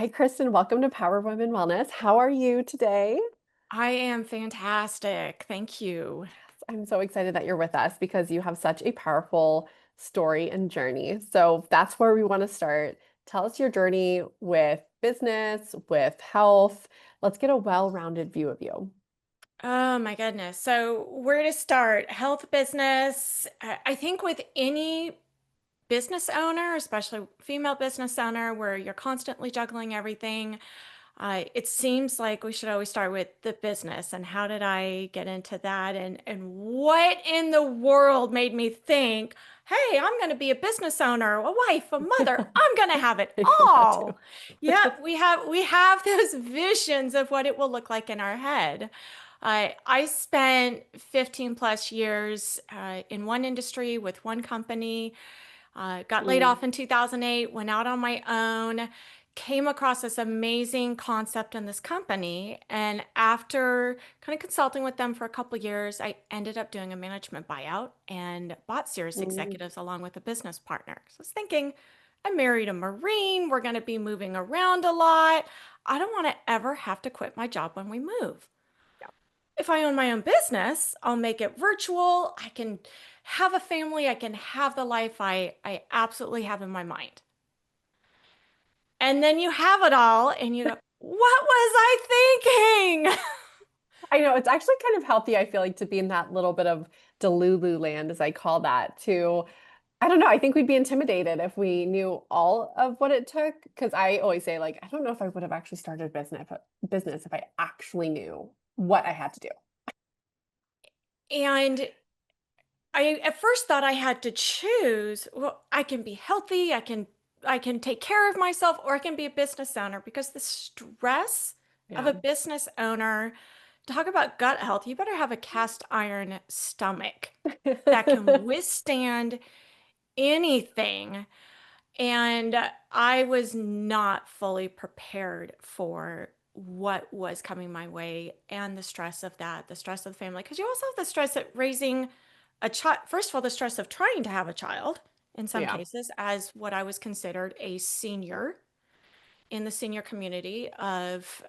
Hi, Kristen. Welcome to Power Women Wellness. How are you today? I am fantastic. Thank you. I'm so excited that you're with us because you have such a powerful story and journey. So that's where we want to start. Tell us your journey with business, with health. Let's get a well-rounded view of you. Oh my goodness. So, where to start? Health business. I think with any business owner, especially female business owner, where you're constantly juggling everything, it seems like we should always start with the business and how did I get into that and what in the world made me think, hey, I'm going to be a business owner, a wife, a mother. I'm going to have it I think that too. all. Yep, we have those visions of what it will look like in our head. I spent 15 plus years in one industry with one company, got laid Mm, off in 2008, went out on my own, came across this amazing concept in this company. And after kind of consulting with them for a couple of years, I ended up doing a management buyout and bought Sirius mm. Executives along with a business partner. So I was thinking, I married a Marine. We're going to be moving around a lot. I don't want to ever have to quit my job when we move. Yeah. If I own my own business, I'll make it virtual. I can have a family. I can have the life I absolutely have in my mind. And then you have it all and you go, what was I thinking? I know it's actually kind of healthy, I feel like, to be in that little bit of Delulu land, as I call that, to I don't know. I think we'd be intimidated if we knew all of what it took. Because I always say, like, I don't know if I would have actually started a business if I actually knew what I had to do. And I at first thought I had to choose, well, I can be healthy, I can take care of myself, or I can be a business owner because the stress of Yeah. a business owner, talk about gut health, you better have a cast iron stomach that can withstand anything. And I was not fully prepared for what was coming my way and the stress of that, the stress of the family. Because you also have the stress of raising a child. First of all, the stress of trying to have a child in some Yeah. cases, as what I was considered a senior in the senior community of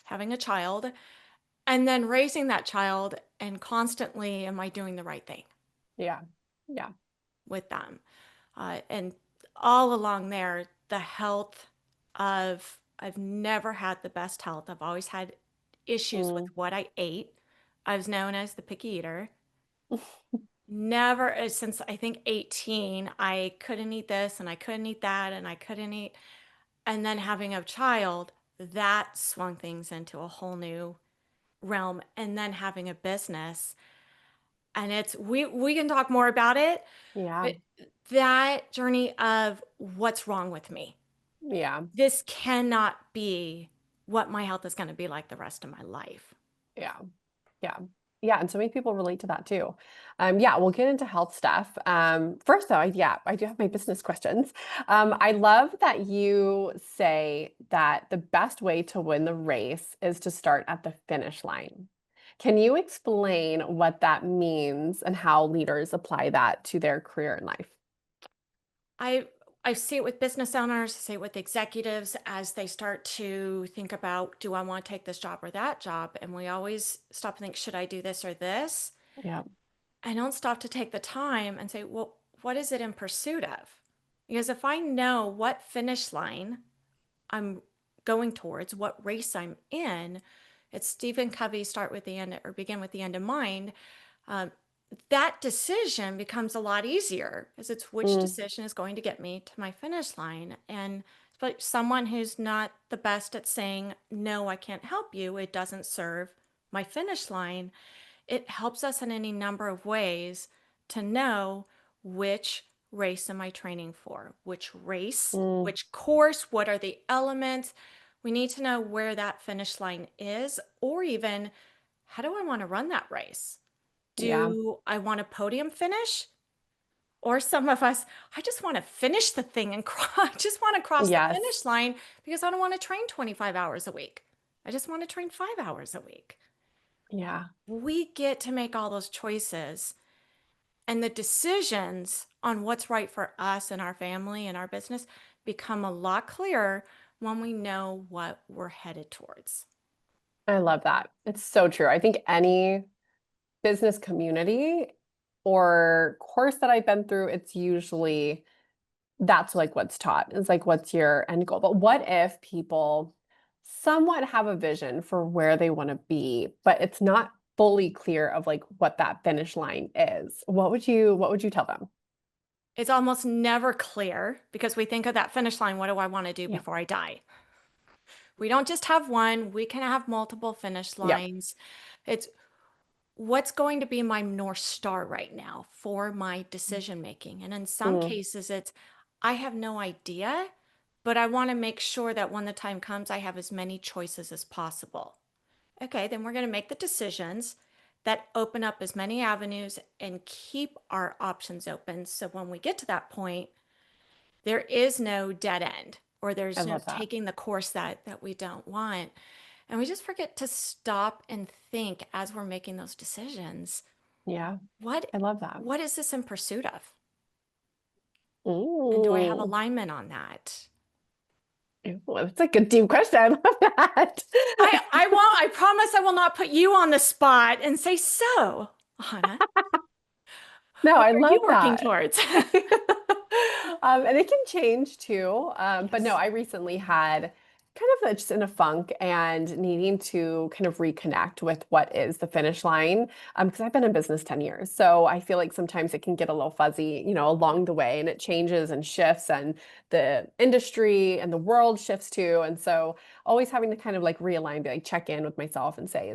having a child, and then raising that child and constantly, am I doing the right thing Yeah. Yeah. with them? And all along there, the health of, I've never had the best health. I've always had issues with Mm. what I ate. I was known as the picky eater. Never, since I think 18, I couldn't eat this and I couldn't eat that and I couldn't eat. And then having a child, that swung things into a whole new realm. And then having a business. And we can talk more about it, Yeah. but that journey of what's wrong with me. Yeah. This cannot be what my health is going to be like the rest of my life. Yeah. Yeah. Yeah. And so many people relate to that too. Yeah, we'll get into health stuff. First though, yeah, I do have my business questions. I love that you say that the best way to win the race is to start at the finish line. Can you explain what that means and how leaders apply that to their career and life? I I see it with business owners, I see it with executives as they start to think about, do I want to take this job or that job? And we always stop and think, should I do this or this? Yeah. I don't stop to take the time and say, well, what is it in pursuit of? Because if I know what finish line I'm going towards, what race I'm in, it's Stephen Covey, start with the end or begin with the end in mind. Um, that decision becomes a lot easier because it's which Mm, decision is going to get me to my finish line. And but someone who's not the best at saying, no, I can't help you, it doesn't serve my finish line, it helps us in any number of ways to know which race am I training for, which race, mm, which course, what are the elements. We need to know where that finish line is, or even how do I want to run that race? yeah. Do I want a podium finish? Or some of us, I just want to finish the thing and I just want to cross the Yes. finish line because I don't want to train 25 hours a week. I just want to train 5 hours a week. Yeah. We get to make all those choices, and the decisions on what's right for us and our family and our business become a lot clearer when we know what we're headed towards. I love that. It's so true. I think any business community or course that I've been through, it's usually that's like what's taught. It's like, what's your end goal? But what if people somewhat have a vision for where they want to be, but it's not fully clear of like what that finish line is? What would you tell them? It's almost never clear because we think of that finish line. What do I want to do Yeah. before I die? We don't just have one, we can have multiple finish Yep. lines. It's what's going to be my North Star right now for my decision making. And in some Mm, cases, it's I have no idea, but I want to make sure that when the time comes, I have as many choices as possible. Okay, then we're going to make the decisions that open up as many avenues and keep our options open. So when we get to that point, there is no dead end or I there's no love that. taking the course that we don't want. And we just forget to stop and think as we're making those decisions, Yeah. what I love that. what is this in pursuit of? And do I have Ooh. alignment on that? Ooh, that's like a deep question. I love that. I promise I will not put you on the spot and say, so, Hannah, No, what I are you love working that. towards? And it can change too. But no, Yes. I recently had kind of just in a funk and needing to kind of reconnect with what is the finish line. Because I've been in business 10 years. So I feel like sometimes it can get a little fuzzy, along the way and it changes and shifts and the industry and the world shifts too. And so always having to kind of like realign, be like check in with myself and say,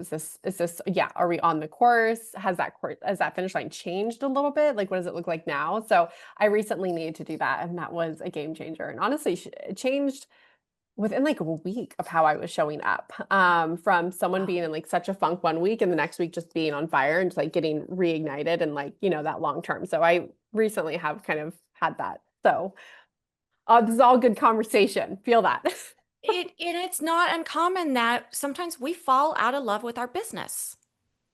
yeah, are we on the course? Has that finish line changed a little bit? Like, what does it look like now? So I recently needed to do that, and that was a game changer. And honestly, it changed within like a week of how I was showing up. From someone being Wow. in like such a funk one week, and the next week just being on fire and just like getting reignited and like that long term. So I recently have kind of had that. So this is all good conversation. Feel that. It's not uncommon that sometimes we fall out of love with our business.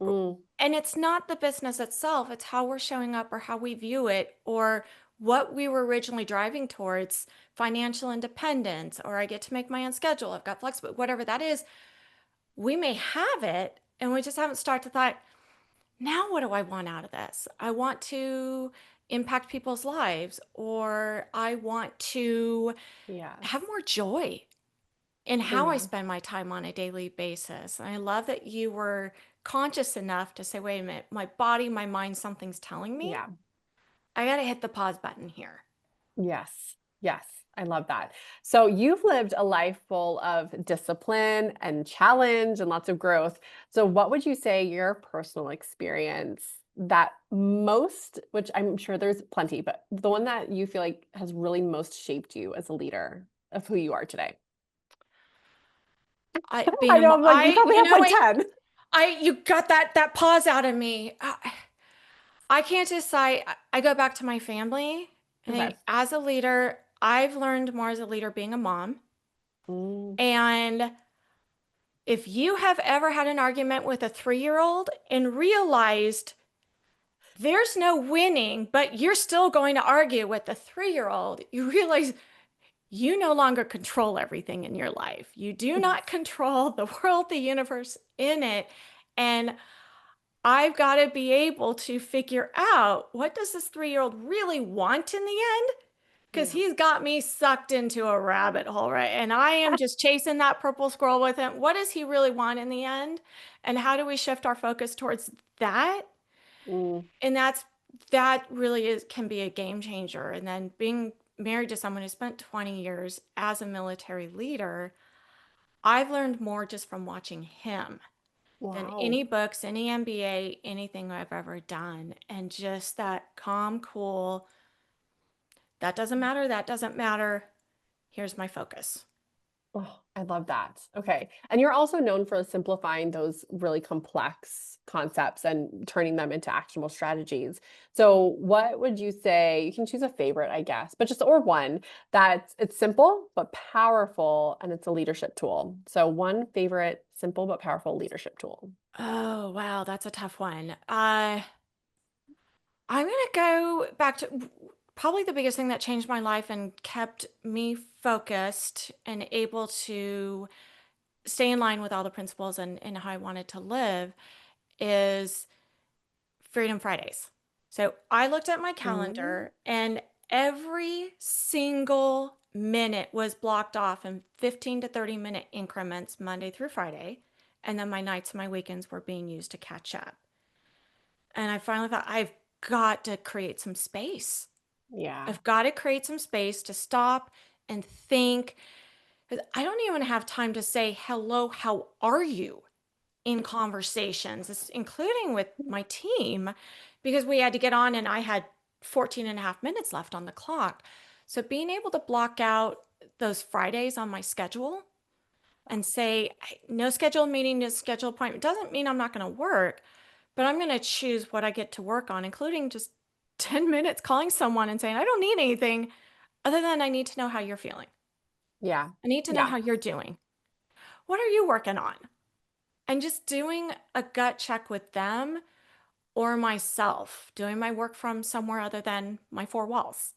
Mm, And it's not the business itself, it's how we're showing up or how we view it or what we were originally driving towards, financial independence, or I get to make my own schedule, I've got flexible, whatever that is. We may have it and we just haven't started to thought, now what do I want out of this? I want to impact people's lives or I want to have yes. more joy in how I Yeah. spend my time on a daily basis. And I love that you were conscious enough to say, wait a minute, my body, my mind, something's telling me. Yeah. I got to hit the pause button here. Yes. Yes. I love that. So you've lived a life full of discipline and challenge and lots of growth. So what would you say your personal experience that most, which I'm sure there's plenty, but the one that you feel like has really most shaped you as a leader of who you are today? I know I'm like, you probably You have know like what? 10. You got that pause out of me. I can't decide. I go back to my family. Okay. And as a leader, I've learned more as a leader being a mom. Mm, And if you have ever had an argument with a 3-year-old and realized there's no winning, but you're still going to argue with the 3-year-old, you realize you no longer control everything in your life. You do not yes. control the world, the universe in it. And I've got to be able to figure out what does this 3-year-old really want in the end? Because Yeah. he's got me sucked into a rabbit hole, right? And I am just chasing that purple squirrel with him. What does he really want in the end? And how do we shift our focus towards that? Mm, And that really is can be a game changer. And then being married to someone who spent 20 years as a military leader, I've learned more just from watching him than wow. any books, any MBA, anything I've ever done. And just that calm, cool, that doesn't matter, that doesn't matter. Here's my focus. Oh, I love that. Okay. And you're also known for simplifying those really complex concepts and turning them into actionable strategies. So, what would you say? You can choose a favorite, I guess, but just or one that it's simple but powerful and it's a leadership tool. So, one favorite simple but powerful leadership tool. Oh, wow, that's a tough one. I'm going to go back to probably the biggest thing that changed my life and kept me focused and able to stay in line with all the principles and how I wanted to live is Freedom Fridays. So I looked at my Mm, calendar and every single minute was blocked off in 15 to 30-minute increments, Monday through Friday. And then my nights and my weekends were being used to catch up. And I finally thought, I've got to create some space. yeah. I've got to create some space to stop and think. 'Cause I don't even have time to say, hello, how are you? In conversations, including with my team, because we had to get on and I had 14 and a half minutes left on the clock. So being able to block out those Fridays on my schedule and say, no scheduled meeting, no scheduled appointment doesn't mean I'm not going to work, but I'm going to choose what I get to work on, including just 10 minutes calling someone and saying, I don't need anything other than I need to know how you're feeling. Yeah. I need to know Yeah. how you're doing. What are you working on? And just doing a gut check with them or myself, doing my work from somewhere other than my four walls.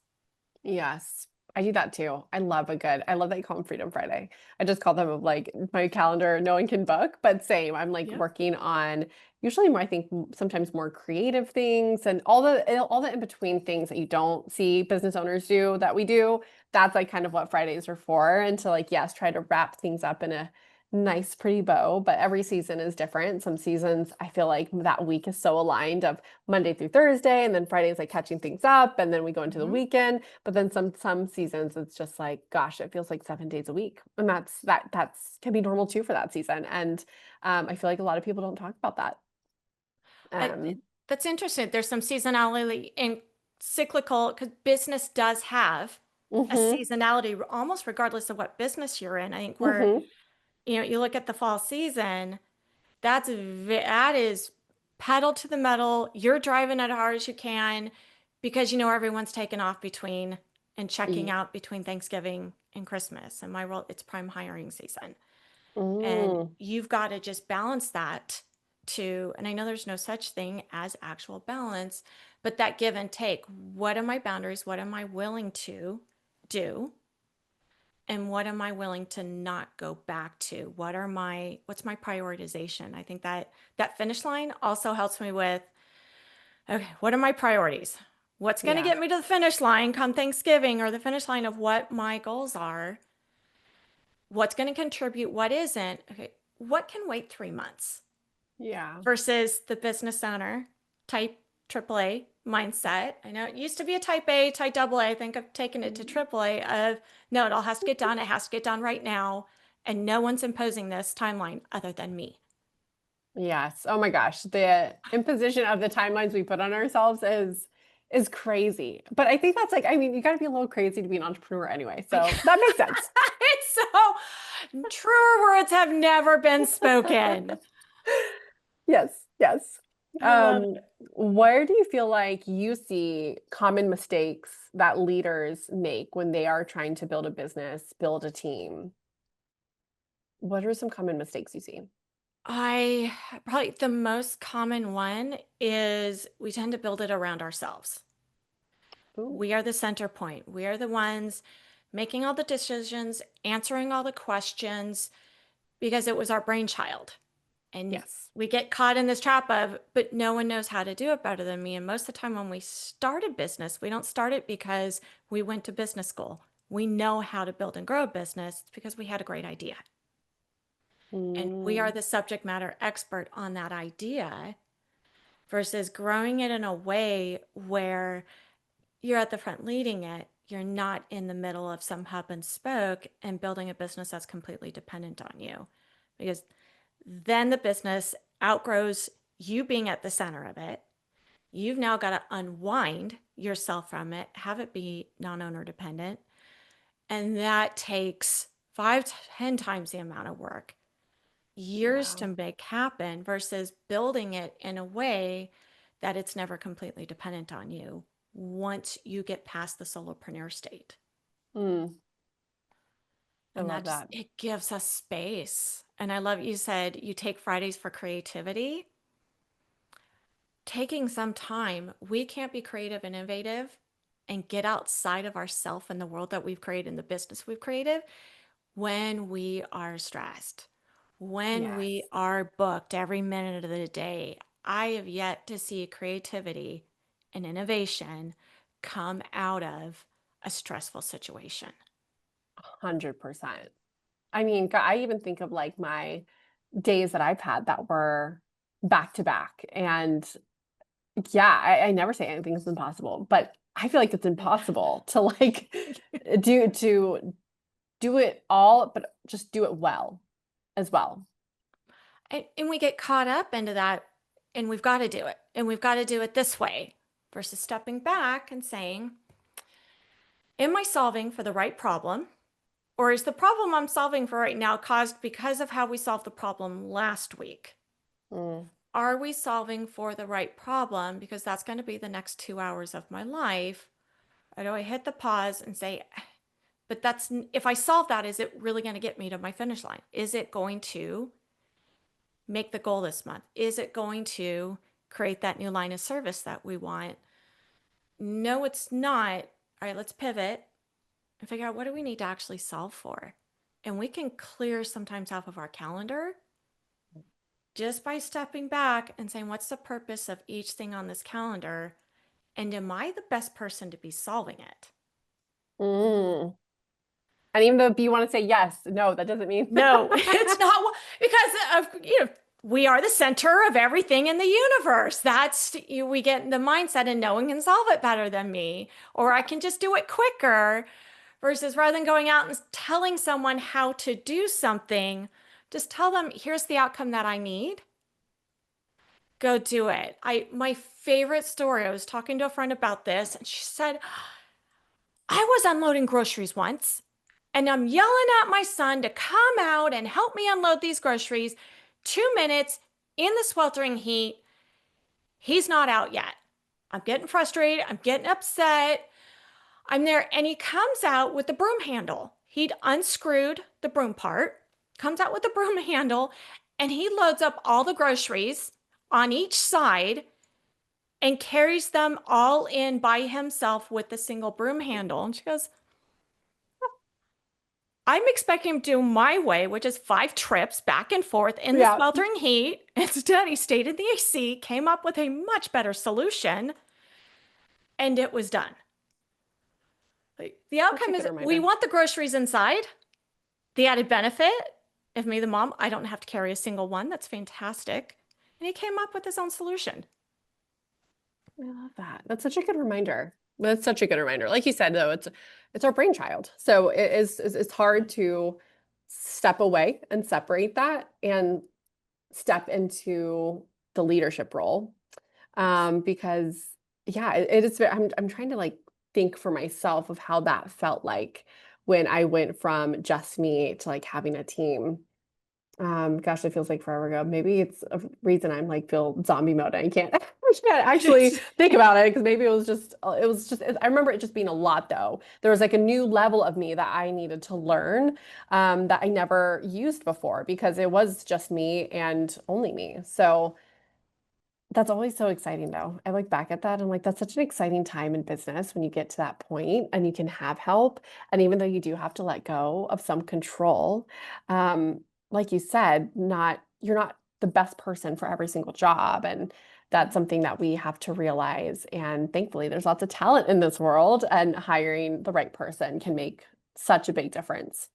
Yes, I do that too. I love that you call them Freedom Friday. I just call them of like my calendar, no one can book, but same. I'm like Yep. working on usually more, I think sometimes more creative things and all the in between things that you don't see business owners do that we do. That's like kind of what Fridays are for. And to like, yes, try to wrap things up in a nice, pretty bow. But every season is different. Some seasons I feel like that week is so aligned of Monday through Thursday, and then Friday is like catching things up, and then we go into the Mhm. weekend. But then some seasons it's just like, gosh, it feels like 7 days a week, and that's can be normal too for that season. And I feel like a lot of people don't talk about that. I, Um, that's interesting. There's some seasonality in cyclical because business does have a mm-hmm, seasonality almost regardless of what business you're in. I think where, mm-hmm, you look at the fall season, that is pedal to the metal. You're driving it as hard as you can because everyone's taken off between and checking yeah, out between Thanksgiving and Christmas. And my role, it's prime hiring season. And mm, you've got to just balance that to, and I know there's no such thing as actual balance, but that give and take. What are my boundaries? What am I willing to do? And what am I willing to not go back to? What's my prioritization? I think that finish line also helps me with, okay, what are my priorities? What's going to yeah, get me to the finish line come Thanksgiving, or the finish line of what my goals are? What's going to contribute? What isn't? Okay, what can wait 3 months yeah. versus the business owner type AAA mindset. I know it used to be a type A, type AA. I think I've taken it to Mm. AAA of no, it all has to get done. It has to get done right now. And no one's imposing this timeline other than me. Yes. Oh my gosh. The imposition of the timelines we put on ourselves is crazy. But I think that's like, I mean, you got to be a little crazy to be an entrepreneur anyway. So that makes sense. It's so truer words have never been spoken. Yes, yes. I love it. Where do you feel like you see common mistakes that leaders make when they are trying to build a business, build a team? What are some common mistakes you see? I probably the most common one is we tend to build it around ourselves. Ooh, We are the center point. We are the ones making all the decisions, answering all the questions because it was our brainchild. And yes. we get caught in this trap of, but no one knows how to do it better than me. And most of the time when we start a business, we don't start it because we went to business school. We know how to build and grow a business because we had a great idea. And we are Mm, the subject matter expert on that idea versus growing it in a way where you're at the front leading it. You're not in the middle of some hub and spoke and building a business that's completely dependent on you. Because then the business outgrows you being at the center of it. You've now got to unwind yourself from it, have it be non owner dependent. And that takes 5, 10 times the amount of work, years to wow. make happen versus building it in a way that it's never completely dependent on you once you get past the solopreneur state. Mm, I And love that just, that. it gives us space. And I love you said you take Fridays for creativity. Taking some time, we can't be creative and innovative and get outside of ourself and the world that we've created and the business we've created when we are stressed, when we Yes. are booked every minute of the day. I have yet to see creativity and innovation come out of a stressful situation. 100%. I mean, I even think of like my days that I've had that were back to back. And yeah, I never say anything's impossible, but I feel like it's impossible to like do to do it all, but just do it well as well. And we get caught up into that, and we've got to do it, and we've got to do it this way versus stepping back and saying, am I solving for the right problem? Or is the problem I'm solving for right now caused because of how we solved the problem last week? Mm, Are we solving for the right problem? Because that's going to be the next 2 hours of my life. Or do I hit the pause and say, but that's, if I solve that, is it really going to get me to my finish line? Is it going to make the goal this month? Is it going to create that new line of service that we want? No, it's not. All right, let's pivot and figure out what do we need to actually solve for. And we can clear sometimes off of our calendar just by stepping back and saying, what's the purpose of each thing on this calendar? And am I the best person to be solving it? mm. And even though if you want to say yes, no, that doesn't mean No, it's not because of, we are the center of everything in the universe. That's, we get in the mindset and no one can solve it better than me, or I can just do it quicker versus rather than going out and telling someone how to do something, just tell them, here's the outcome that I need. Go do it. My favorite story, I was talking to a friend about this, and she said, I was unloading groceries once, and I'm yelling at my son to come out and help me unload these groceries. 2 minutes in the sweltering heat. He's not out yet. I'm getting frustrated. I'm getting upset. I'm there, and he comes out with the broom handle. He'd unscrewed the broom part, comes out with the broom handle, and he loads up all the groceries on each side and carries them all in by himself with the single broom handle. And she goes, I'm expecting him to do my way, which is 5 trips back and forth in the yeah. sweltering heat. Instead, he stayed in the AC, came up with a much better solution, and it was done. The Such a outcome good is we reminder. want the groceries inside. The added benefit of me, the mom, I don't have to carry a single one. That's fantastic. And he came up with his own solution. I love that. That's such a good reminder. That's such a good reminder. Like you said, though, it's our brainchild. So it's hard to step away and separate that and step into the leadership role. Because yeah, it is I'm trying to like think for myself of how that felt like when I went from just me to like having a team. Gosh, it feels like forever ago. Maybe it's a reason I'm like feel zombie mode. I can't, I can't actually think about it because maybe it was just, I remember it just being a lot though. There was like a new level of me that I needed to learn, that I never used before because it was just me and only me. So that's always so exciting though. I look back at that and like that's such an exciting time in business when you get to that point and you can have help. And even though you do have to let go of some control, um, like you said, not you're not the best person for every single job. And that's something that we have to realize. And thankfully, there's lots of talent in this world, and hiring the right person can make such a big difference.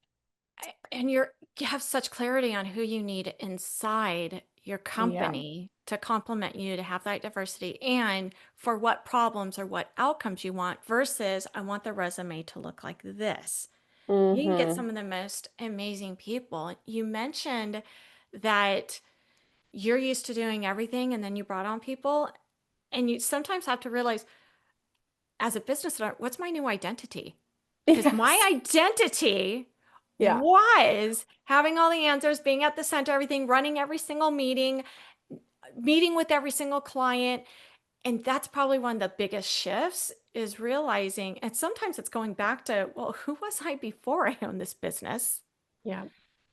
And you have such clarity on who you need inside your Yeah. company to complement you to have that diversity and for what problems or what outcomes you want versus I want the resume to look like this. You can get Hmm. some of the most amazing people. You mentioned that you're used to doing everything and then you brought on people and you sometimes have to realize as a business owner, what's my new identity? Because my Yes. identity Yeah. was having all the answers, being at the center, everything, running every single meeting, meeting with every single client. And that's probably one of the biggest shifts is realizing, and sometimes it's going back to, well, who was I before I owned this business? Yeah.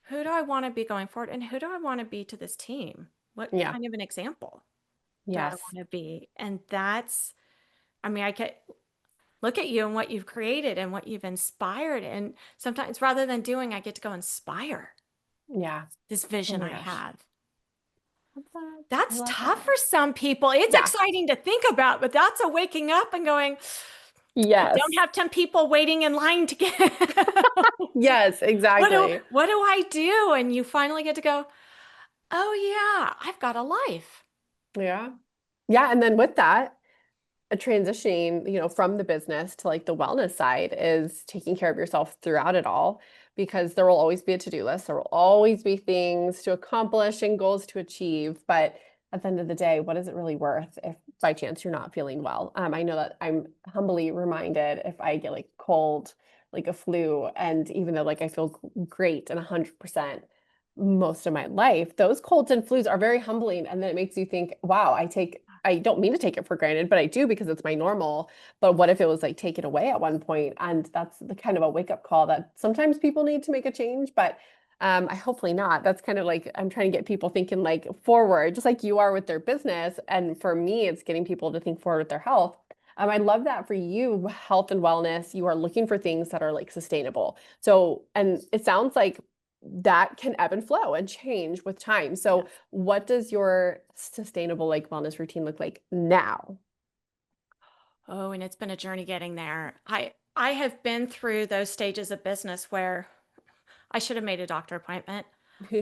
Who do I want to be going forward? And who do I want to be to this team? What Yeah. kind of an example do I Yes. want to be? And that's, I mean, I get look at you and what you've created and what you've inspired. And sometimes rather than doing, I get to go inspire Yeah. this Oh vision my I gosh. have. Love that. I That's love tough that. for some people. It's Yeah. exciting to think about, but that's a waking up and going, I don't Yes. have 10 people waiting in line to get Yes, exactly. what do I do? And you finally get to go, oh yeah, I've got a life. Yeah. Yeah. And then with that, transitioning, from the business to like the wellness side is taking care of yourself throughout it all because there will always be a to-do list. There will always be things to accomplish and goals to achieve. But at the end of the day, what is it really worth if by chance you're not feeling well? I know that I'm humbly reminded if I get like cold, like a flu, and even though like I feel great and 100% most of my life, those colds and flus are very humbling. And then it makes you think, wow, I don't mean to take it for granted, but I do because it's my normal. But what if it was like taken away at one point? And that's the kind of a wake up call that sometimes people need to make a change, but I hopefully not. That's kind of like I'm trying to get people thinking like forward, just like you are with their business. And for me, it's getting people to think forward with their health. I love that for you, health and wellness, you are looking for things that are like sustainable. So, and it sounds like that can ebb and flow and change with time. So, Yes. what does your sustainable like wellness routine look like now? Oh, and it's been a journey getting there. I have been through those stages of business where I should have made a doctor appointment.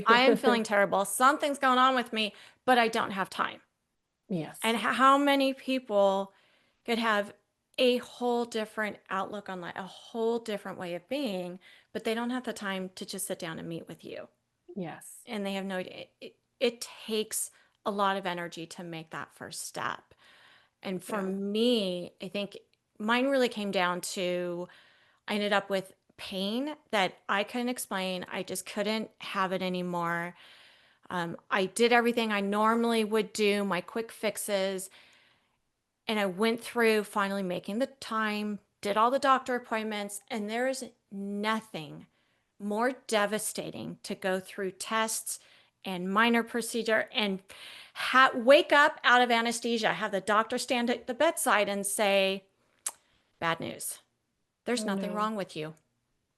I am feeling terrible. Something's going on with me, but I don't have time. Yes. And how many people could have a whole different outlook on life, a whole different way of being, but they don't have the time to just sit down and meet with you. Yes. And they have no idea. It takes a lot of energy to make that first step. And for Yeah. me, I think mine really came down to I ended up with pain that I couldn't explain. I just couldn't have it anymore. I did everything I normally would do, my quick fixes, and I went through finally making the time, did all the doctor appointments, and there is nothing more devastating to go through tests and minor procedure and wake up out of anesthesia, have the doctor stand at the bedside and say, bad news. There's Oh nothing no. wrong with you.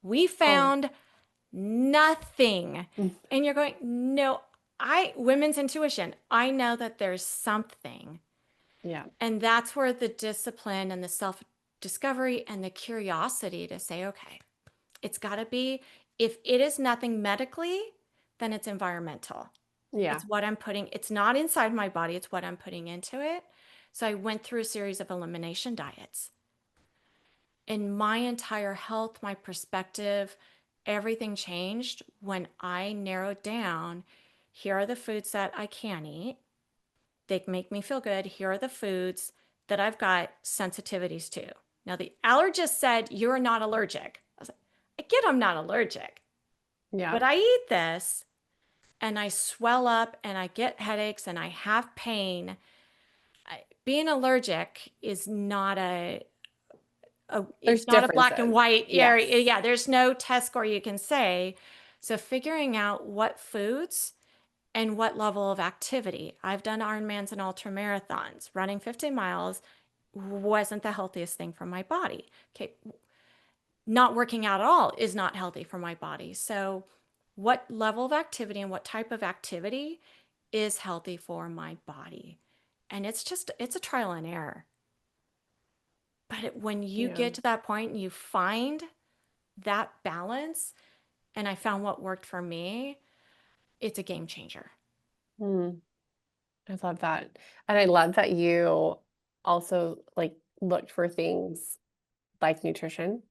We Oh. found nothing. Mm. And you're going, no, women's intuition, I know that there's something. Yeah. And that's where the discipline and the self discovery and the curiosity to say, okay, it's got to be, if it is nothing medically, then it's environmental. Yeah. It's what I'm putting, it's not inside my body, it's what I'm putting into it. So I went through a series of elimination diets. And my entire health, my perspective, everything changed when I narrowed down here are the foods that I can eat. They make me feel good. Here are the foods that I've got sensitivities to. Now, the allergist said, you're not allergic. I was like, I get I'm not allergic, Yeah. but I eat this and I swell up and I get headaches and I have pain. Being allergic is not There's it's not a black and differences. white area. Yes. Yeah, there's no test score you can say. So figuring out what foods and what level of activity. I've done Ironmans and ultra marathons. Running 50 miles wasn't the healthiest thing for my body. Okay, not working out at all is not healthy for my body. So, what level of activity and what type of activity is healthy for my body? And it's a trial and error. But when you Yeah. get to that point and you find that balance, and I found what worked for me, it's a game changer. Mm, I love that. And I love that you also like looked for things like nutrition,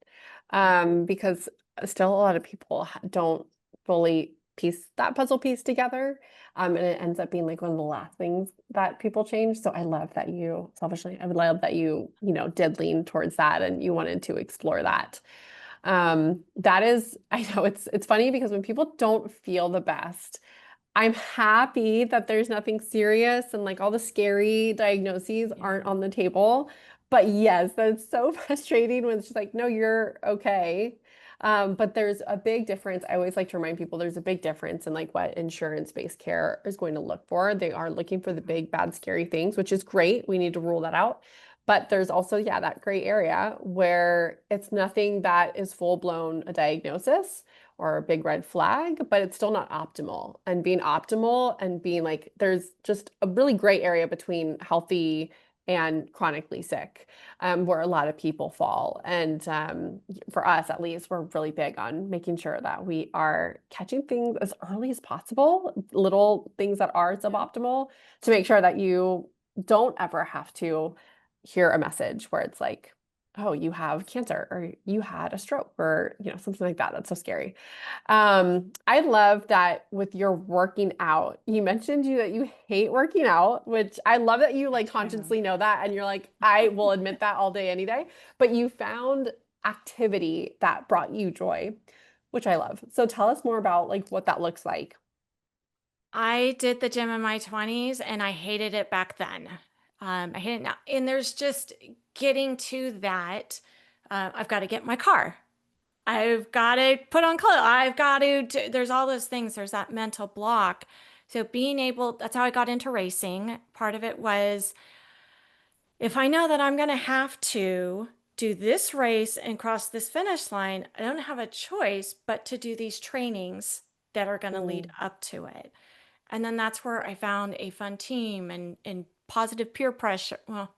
because still a lot of people don't fully piece that puzzle piece together, and it ends up being like one of the last things that people change. So I love that you selfishly, I would love that you did lean towards that and you wanted to explore that. That is, I know it's funny because when people don't feel the best, I'm happy that there's nothing serious and like all the scary diagnoses aren't Yeah. on the table. But yes, that's so frustrating when it's just like, no, you're okay. But there's a big difference. I always like to remind people there's a big difference in like what insurance-based care is going to look for. They are looking for the big, bad, scary things, which is great. We need to rule that out. But there's also, yeah, that gray area where it's nothing that is full blown a diagnosis or a big red flag, but it's still not optimal. And being optimal and being like, there's just a really gray area between healthy and chronically sick, where a lot of people fall. And for us, at least, we're really big on making sure that we are catching things as early as possible, little things that are suboptimal, to make sure that you don't ever have to hear a message where it's like, oh, you have cancer or you had a stroke or, something like that. That's so scary. I love that with your working out, you mentioned that you hate working out, which I love that you like Yeah. consciously know that. And you're like, I will admit that all day, any day, but you found activity that brought you joy, which I love. So tell us more about like what that looks like. I did the gym in my 20s and I hated it back then. I hate it now. And there's just getting to that. I've got to get my car. I've got to put on clothes. I've got to, there's all those things. There's that mental block. So being able, that's how I got into racing. Part of it was if I know that I'm going to have to do this race and cross this finish line, I don't have a choice but to do these trainings that are going to lead Mm. up to it. And then that's where I found a fun team and positive peer pressure. Well,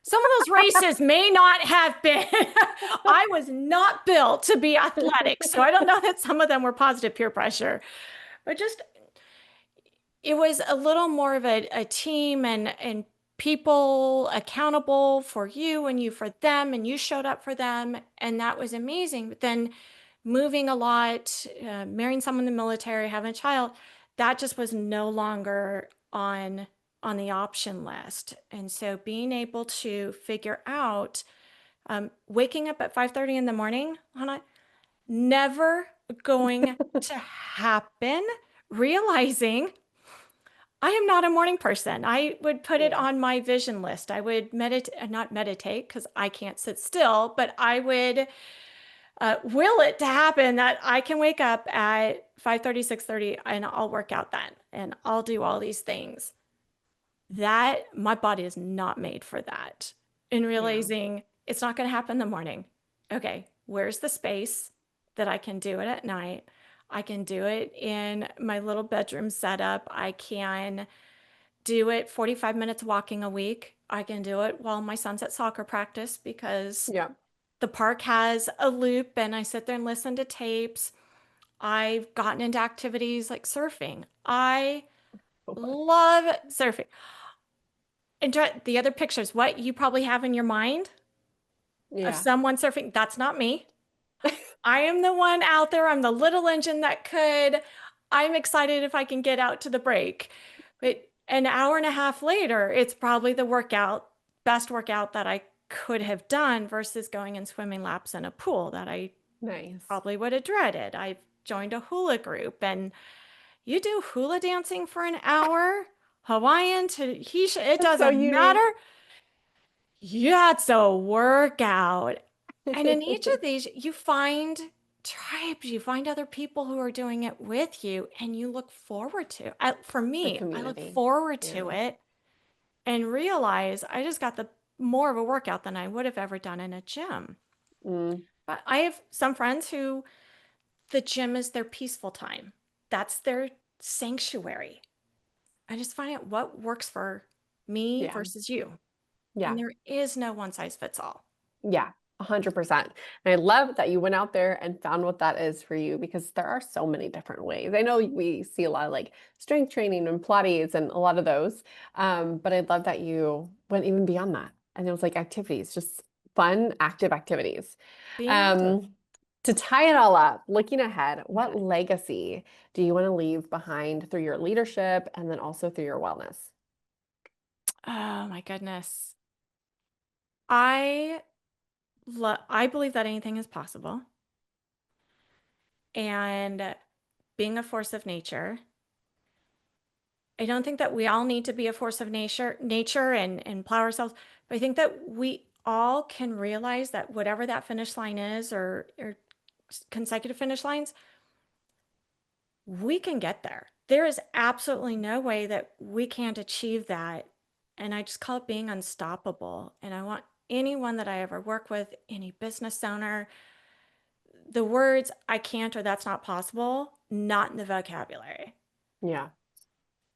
some of those races may not have been, I was not built to be athletic. So I don't know that some of them were positive peer pressure, but just it was a little more of a team and people accountable for you and you for them, and you showed up for them. And that was amazing. But then moving a lot, marrying someone in the military, having a child, that just was no longer on the option list. And so being able to figure out waking up at 5:30 in the morning, Hannah, never going to happen. Realizing I am not a morning person. I would put it Yeah. on my vision list. I would meditate, not meditate because I can't sit still, but I would will it to happen that I can wake up at 5:30, 6:30, and I'll work out then and I'll do all these things. That my body is not made for that. And Yeah. realizing it's not going to happen in the morning. Okay, where's the space that I can do it at night? I can do it in my little bedroom setup. I can do it 45 minutes walking a week. I can do it while my son's at soccer practice because Yeah. the park has a loop and I sit there and listen to tapes. I've gotten into activities like surfing. I So fun. love surfing. And the other pictures, what you probably have in your mind of Yeah. someone surfing, that's not me. I am the one out there. I'm the little engine that could. I'm excited if I can get out to the break. But an hour and a half later, it's probably the best workout that I could have done versus going and swimming laps in a pool that I Nice. probably would have dreaded. I've joined a hula group and you do hula dancing for an hour, Hawaiian to it That's so doesn't unique. matter. Yeah, it's a workout. And in each of these, you find tribes, you find other people who are doing it with you, and you look forward to. For The me, I look community. forward to Yeah. it and realize I just got the more of a workout than I would have ever done in a gym. Mm. But I have some friends who the gym is their peaceful time. That's their sanctuary. I just find out what works for me Yeah. versus you. And Yeah. there is no one size fits all. Yeah. 100%. And I love that you went out there and found what that is for you because there are so many different ways. I know we see a lot of like strength training and Pilates and a lot of those. But I love that you went even beyond that. And it was like activities, just fun, active activities. Being active. Um, to tie it all up, looking ahead, what Okay. legacy do you want to leave behind through your leadership and then also through your wellness? Oh my goodness. I I believe that anything is possible. And being a force of nature, I don't think that we all need to be a force of nature and plow ourselves, but I think that we all can realize that whatever that finish line is or consecutive finish lines, we can get there. There is absolutely no way that we can't achieve that And I just call it being unstoppable. And I want anyone that I ever work with, any business owner, the words I can't or that's not possible, not in the vocabulary. Yeah.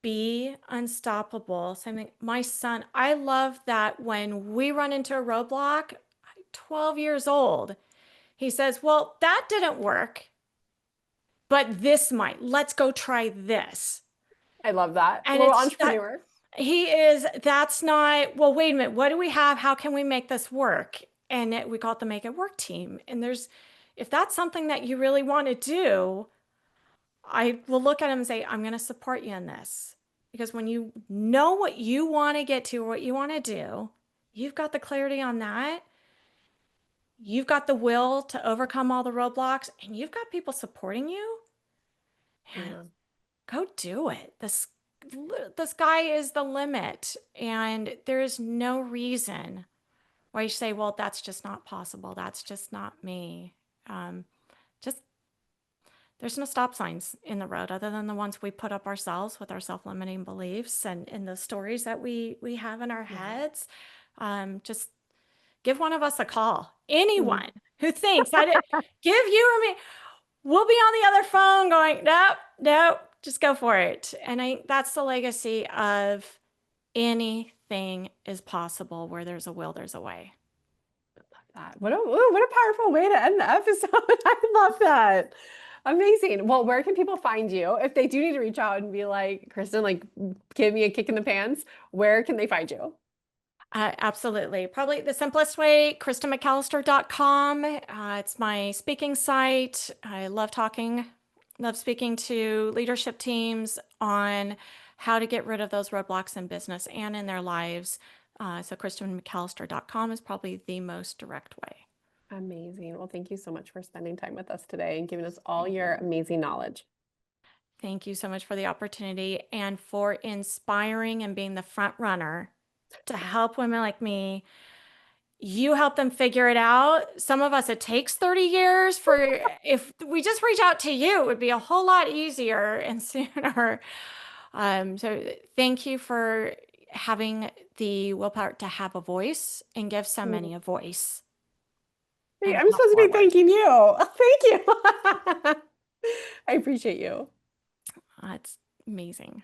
Be unstoppable. Something, my son, I love that when we run into a roadblock, 12 years old, he says, well, that didn't work, but this might. Let's go try this. I love that. And Little it's that entrepreneur. that's not, well, wait a minute, what do we have? How can we make this work? And we call it the Make It Work team. And if that's something that you really want to do, I will look at him and say, I'm going to support you in this. Because when you know what you want to get to or what you want to do, you've got the clarity on that. You've got the will to overcome all the roadblocks and you've got people supporting you. And Yeah. go do it. The sky is the limit. And there is no reason why you say, well, that's just not possible. That's just not me. Just there's no stop signs in the road other than the ones we put up ourselves with our self-limiting beliefs and the stories that we have in our heads. Just give one of us a call. Mhm. Anyone who thinks I did give you or me, we'll be on the other phone going, nope, nope, just go for it. And that's the legacy of anything is possible where there's a will, there's a way. That. What a powerful way to end the episode. I love that. Amazing. Well, where can people find you if they do need to reach out and be like, Kristen, like, give me a kick in the pants? Where can they find you? Absolutely. Probably the simplest way, KristenMcAlister.com. It's my speaking site. I love speaking to leadership teams on how to get rid of those roadblocks in business and in their lives. So KristenMcAlister.com is probably the most direct way. Amazing. Well, thank you so much for spending time with us today and giving us all Thank your you. amazing knowledge. Thank you so much for the opportunity and for inspiring and being the front runner to help women like me. You help them figure it out. Some of us, it takes 30 years if we just reach out to you, it would be a whole lot easier and sooner. So thank you for having the willpower to have a voice and give so Mm. many a voice Hey, and a I'm path supposed to be forward. thanking you. Thank you. I appreciate you. It's amazing.